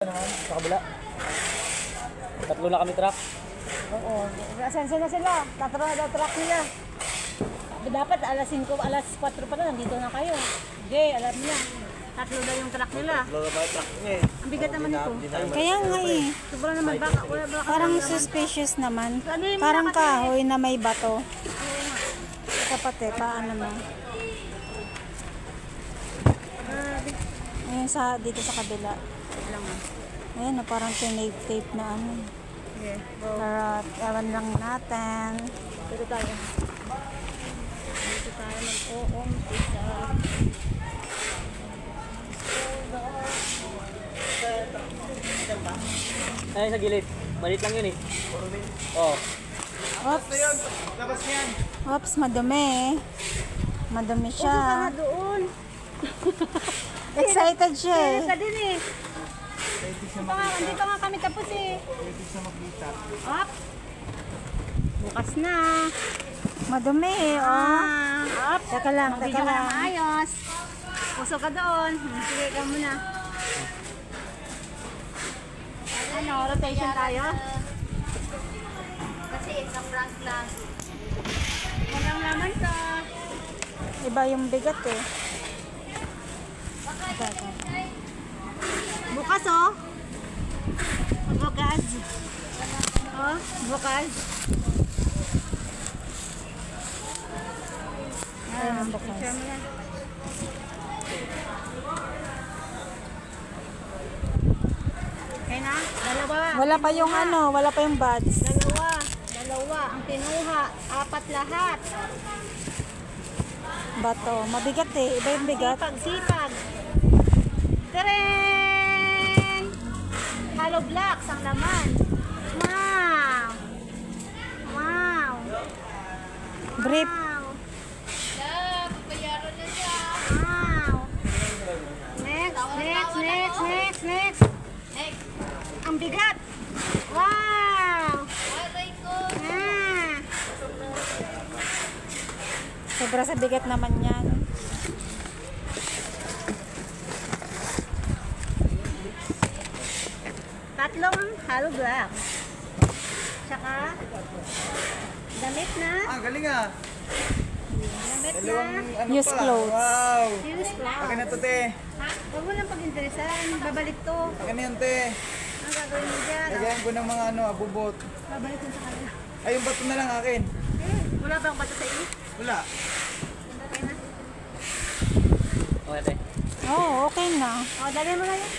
Sa kabila. Tatlo na kami truck. Oo. Asenso na sila. Tatlo na daw truck nila. Dapat alas 5, alas 4 pa na nandito na kayo. Hindi, alam niya. Tatlo daw yung truck nila. Tatlo na ba yung truck niya eh? Ang bigat naman ito. Kaya nga eh. Sobrang naman baka. Wala baka. Parang suspicious naman. Ano yung Parang mga kasi- kahoy na may bato. Tapat eh, paano mo? Ayun sa, dito sa kabila. Ayun, parang tape na ano. Okay. Pero, ewan lang natin. Dito tayo. Dito tayo mag-uumpisa. Ay, sa gilid. Malit lang yun eh. Oo. Oops. Labas niyan. Oops, madumi eh. Madumi Puso ka siya. na doon. Excited siya eh. Kaya ka din eh. Hindi pa nga kami tapos eh. Up. Bukas na. Madumi eh, oh. Up. Teka lang, teka Mag-video ka na lang. maayos. Puso ka doon. Sige ka muna. Ano, rotation tayo? Kasi isang prank lang. Walang laman to. Iba yung bigat eh. Teka. Bukas oh. Bukas. Oh, bukas. Ayun ang bukas. Picture mo na. Okay na? Dalawa. Wala pa yung ano, wala pa yung buds. Dalawa. Ang kinuha. 4 lahat. Bato. Mabigat eh. Iba yung bigat. Sipag. Teren! Hollow blocks ang laman. Wow! Wow! Brief. Wow! Wow! Next. Ang bigat. Wow! Ah! Sobra sa bigat naman yan. Tatlong hollow blocks. Tsaka damit na. Galing ah. Damit na. Dalawang ano Use pa. clothes. Wow. Use cloth. Akin na to te. Huwag mo lang pag-interesan. Babalik to. Akin na yun te. Ang gagawin mo dyan. Lagayan ko ng mga ano, abubot. Babalik mo sa kanila. Ay, yung bato na lang akin. Wala bang bato sa iyo? Wala. Okay na. Okay te. Oo, okay na. O, dali mo na yun.